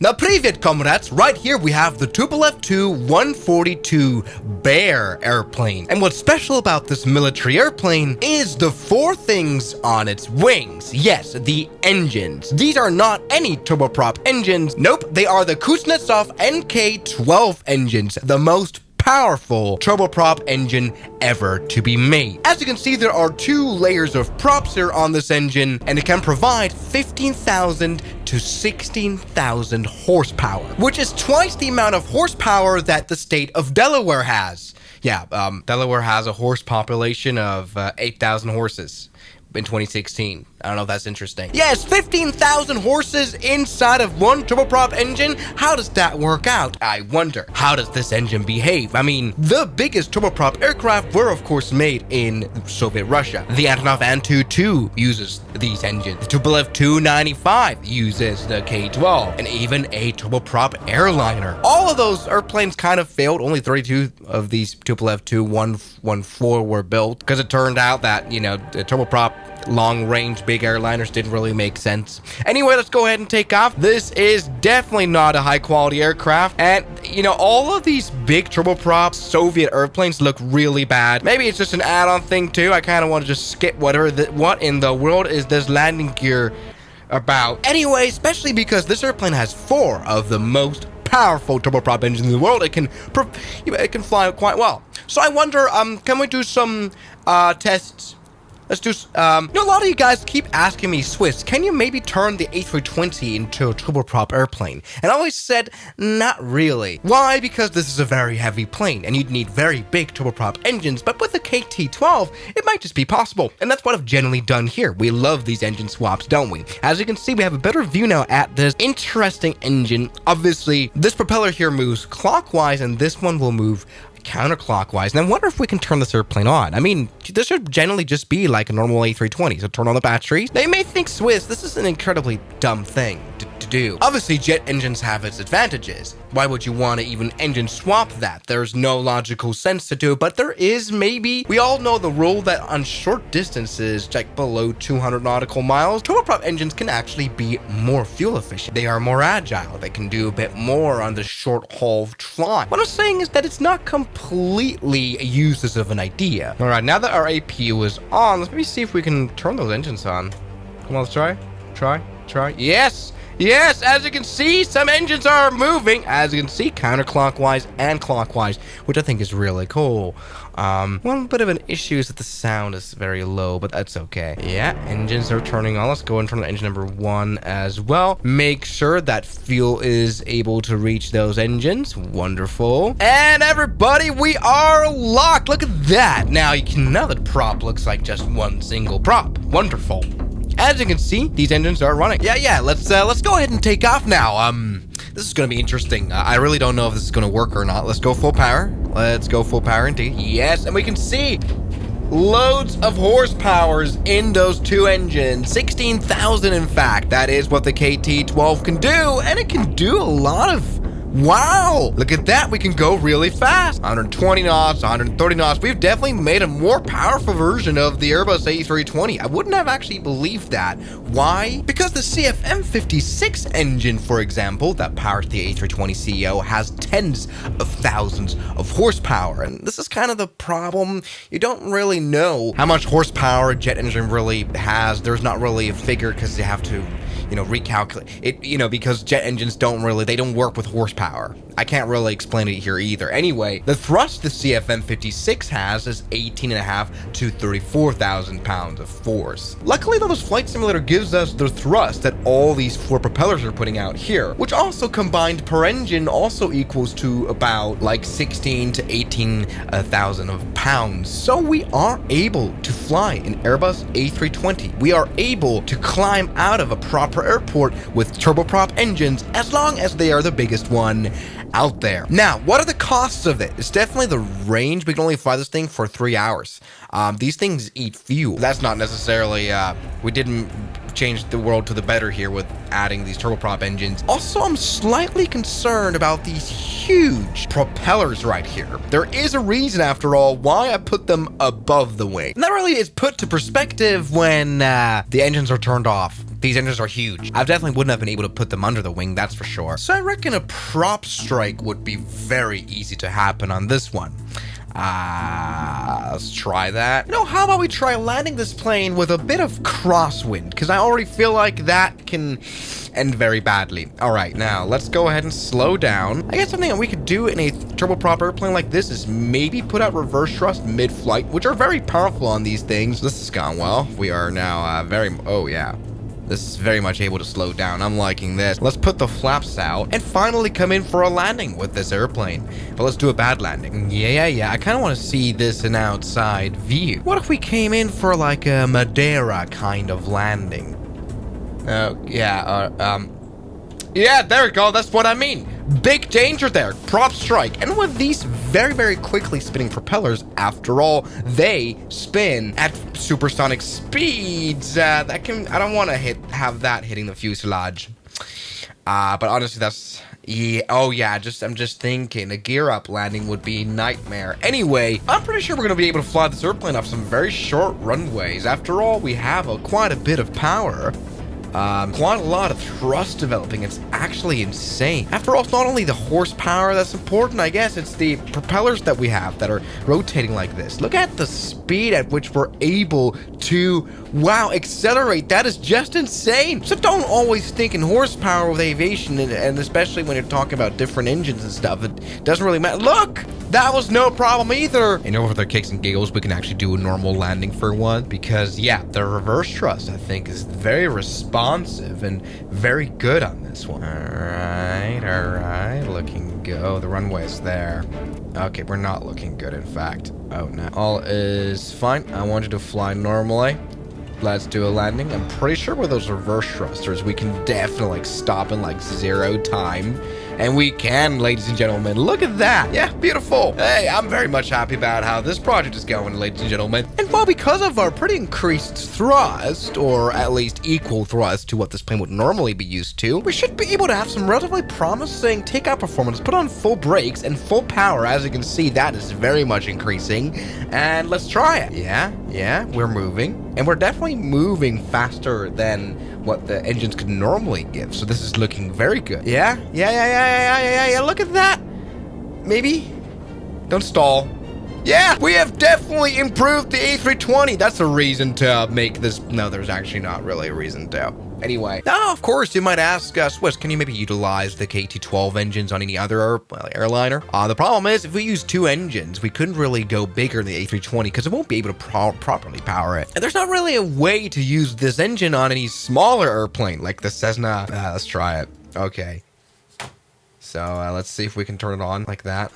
Now, привет, comrades! Right here we have the Tupolev Tu-142 Bear airplane. And what's special about this military airplane is the four things on its wings. Yes, the engines. These are not any turboprop engines. Nope, they are the Kuznetsov NK-12 engines, the most powerful turboprop engine ever to be made. As you can see, there are two layers of props here on this engine, and it can provide 15,000 to 16,000 horsepower, which is twice the amount of horsepower that the state of Delaware has. Yeah, Delaware has a horse population of 8,000 horses in 2016. I don't know if that's interesting. Yes, 15,000 horses inside of one turboprop engine. How does that work out? I wonder. How does this engine behave? I mean, the biggest turboprop aircraft were of course made in Soviet Russia. The Antonov An-Tu-2 uses these engines. The Tupolev Tu-95 uses the K-12, and even a turboprop airliner. All of those airplanes kind of failed. Only 32 of these Tupolev Tu-114 were built because it turned out that, you know, the turboprop long-range big airliners didn't really make sense. Anyway, let's go ahead and take off. This is definitely not a high-quality aircraft, and you know, all of these big turboprop Soviet airplanes look really bad. Maybe it's just an add-on thing too. I kind of want to just skip whatever. What in the world is this landing gear about? Anyway, especially because this airplane has four of the most powerful turboprop engines in the world. It can fly quite well. So I wonder, can we do some tests? Let's do, you know, a lot of you guys keep asking me, Swiss, can you maybe turn the A320 into a turboprop airplane? And I always said, not really. Why? Because this is a very heavy plane, and you'd need very big turboprop engines, but with the KT-12, it might just be possible. And that's what I've generally done here. We love these engine swaps, don't we? As you can see, we have a better view now at this interesting engine. Obviously, this propeller here moves clockwise, and this one will move counterclockwise. And I wonder if we can turn this airplane on. I mean, this should generally just be like a normal A320. So turn on the batteries. They may think, Swiss, this is an incredibly dumb thing to do. Obviously, jet engines have its advantages. Why would you want to even engine swap that? There's no logical sense to do it, but there is maybe. We all know the rule that on short distances, like below 200 nautical miles, turboprop engines can actually be more fuel efficient. They are more agile. They can do a bit more on the short haul flying. What I'm saying is that it's not completely useless of an idea. All right, now that our APU is on, let's maybe see if we can turn those engines on. Come on, let's try. Yes! Yes, as you can see, some engines are moving. As you can see, counterclockwise and clockwise, which I think is really cool. One bit of an issue is that the sound is very low, but that's okay. Yeah, engines are turning on. Let's go and turn on engine number 1 as well. Make sure that fuel is able to reach those engines. Wonderful. And everybody, we are locked. Look at that. Now the prop looks like just one single prop. Wonderful. As you can see, these engines are running. Yeah, let's go ahead and take off now. This is gonna be interesting. I really don't know if this is gonna work or not. Let's go full power. Let's go full power indeed. Yes, and we can see loads of horsepowers in those two engines. 16,000 in fact. That is what the KT-12 can do, and it can do a lot of. Wow, look at that. We can go really fast. 120 knots, 130 knots. We've definitely made a more powerful version of the Airbus A320. I wouldn't have actually believed that. Why? Because the CFM56 engine, for example, that powers the A320ceo, has tens of thousands of horsepower. And this is kind of the problem. You don't really know how much horsepower a jet engine really has. There's not really a figure because they have to, you know, recalculate it, you know, because jet engines don't work with horsepower. I can't really explain it here either. Anyway, the thrust the CFM56 has is 18.5 to 34,000 pounds of force. Luckily though, this flight simulator gives us the thrust that all these four propellers are putting out here, which also combined per engine also equals to about like 16 to 18,000 of pounds. So we are able to fly an Airbus A320. We are able to climb out of a proper airport with turboprop engines as long as they are the biggest one out there. Now, what are the costs of it? It's definitely the range. We can only fly this thing for 3 hours. These things eat fuel. That's not necessarily, we didn't change the world to the better here with adding these turboprop engines. Also, I'm slightly concerned about these huge propellers right here. There is a reason, after all, why I put them above the wing. And that really is put to perspective when the engines are turned off. These engines are huge. I definitely wouldn't have been able to put them under the wing, that's for sure. So I reckon a prop strike would be very easy to happen on this one. Let's try that. You know, how about we try landing this plane with a bit of crosswind? Because I already feel like that can end very badly. All right, now let's go ahead and slow down. I guess something that we could do in a turboprop airplane like this is maybe put out reverse thrust mid-flight, which are very powerful on these things. This has gone well. We are now oh yeah. This is very much able to slow down. I'm liking this. Let's put the flaps out and finally come in for a landing with this airplane. But let's do a bad landing. Yeah. I kind of want to see this in outside view. What if we came in for like a Madeira kind of landing? Yeah, there we go. That's what I mean. Big danger there. Prop strike. And with these very, very quickly spinning propellers, after all, they spin at supersonic speeds. I don't want to have that hitting the fuselage. But honestly, that's... Yeah, oh yeah, I'm just thinking a gear up landing would be a nightmare. Anyway, I'm pretty sure we're going to be able to fly this airplane off some very short runways. After all, we have quite a bit of power. Quite a lot of thrust developing. It's actually insane. After all, it's not only the horsepower that's important, I guess, it's the propellers that we have that are rotating like this. Look at the speed at which we're able to, wow, accelerate. That is just insane. So don't always think in horsepower with aviation, and especially when you're talking about different engines and stuff, it doesn't really matter. Look, that was no problem either. And over the kicks and giggles, we can actually do a normal landing for one, because yeah, the reverse thrust, I think, is very responsive and very good on this one. All right, looking good. Oh, the runway's there. Okay, we're not looking good, in fact. Oh, no. All is fine. I want you to fly normally. Let's do a landing. I'm pretty sure with those reverse thrusters, we can definitely stop in like 0 time. And we can, ladies and gentlemen. Look at that. Yeah, beautiful. Hey, I'm very much happy about how this project is going, ladies and gentlemen. And well, because of our pretty increased thrust, or at least equal thrust to what this plane would normally be used to, we should be able to have some relatively promising takeoff performance. Put on full brakes and full power. As you can see, that is very much increasing. And let's try it. Yeah, we're moving. And we're definitely moving faster than what the engines could normally give. So this is looking very good. Yeah. Look at that. Maybe. Don't stall. Yeah, we have definitely improved the A320. That's a reason to make this. No, there's actually not really a reason to. Anyway, now, of course, you might ask, Swiss, can you maybe utilize the KT-12 engines on any other airliner? The problem is, if we use 2 engines, we couldn't really go bigger than the A320 because it won't be able to properly power it. And there's not really a way to use this engine on any smaller airplane like the Cessna. Let's try it. Okay. So let's see if we can turn it on like that.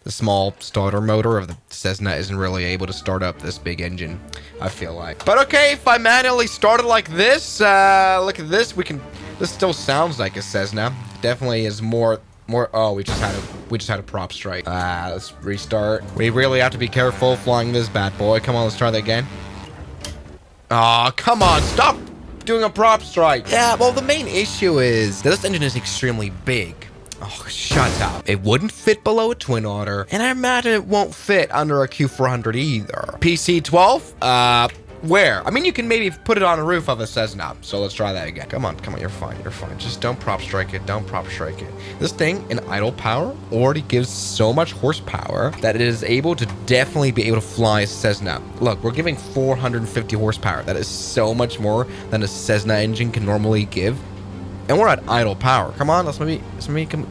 The small starter motor of the Cessna isn't really able to start up this big engine, I feel like. But okay, if I manually start it like this, look at this, this still sounds like a Cessna. Definitely is more, oh, we just had a prop strike. Let's restart. We really have to be careful flying this bad boy. Come on, let's try that again. Oh, come on, stop doing a prop strike. Yeah, well, the main issue is that this engine is extremely big. Oh, shut up. It wouldn't fit below a Twin Otter, and I imagine it won't fit under a Q400 either. PC-12? Where? I mean, you can maybe put it on the roof of a Cessna, so let's try that again. Come on, you're fine. Just don't prop strike it, This thing, in idle power, already gives so much horsepower that it is able to definitely be able to fly a Cessna. Look, we're giving 450 horsepower. That is so much more than a Cessna engine can normally give. And we're at idle power. Come on, let's maybe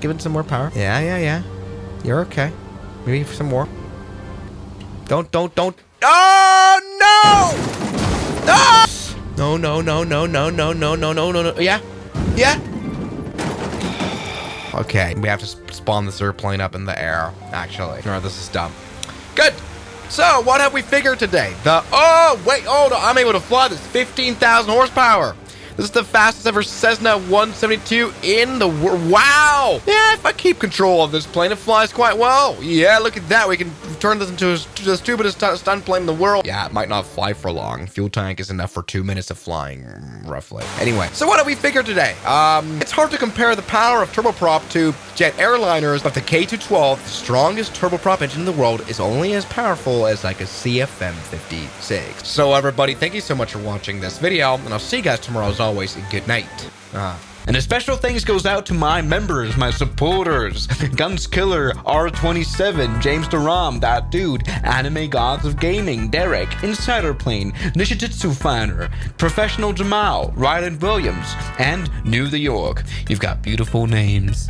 give it some more power. Yeah. You're okay. Maybe some more. Don't. Oh, no! No. Yeah. Okay, we have to spawn this airplane up in the air, actually. No, this is dumb. Good. So, what have we figured today? I'm able to fly this 15,000 horsepower. This is the fastest ever Cessna 172 in the world. Wow! Yeah, if I keep control of this plane, it flies quite well. Yeah, look at that. We can turn this into the stupidest stunt plane in the world. Yeah, it might not fly for long. Fuel tank is enough for 2 minutes of flying, roughly. Anyway, so what have we figured today? It's hard to compare the power of turboprop to jet airliners, but the K212, the strongest turboprop engine in the world, is only as powerful as like a CFM56. So everybody, thank you so much for watching this video, and I'll see you guys tomorrow as always. always, good night. And a special thanks goes out to my members, my supporters, Guns Killer, R27, James Duram, That Dude, Anime Gods of Gaming, Derek, Insider Plane, Nishijutsu Finer, Professional Jamal, Ryland Williams, and New the York. You've got beautiful names.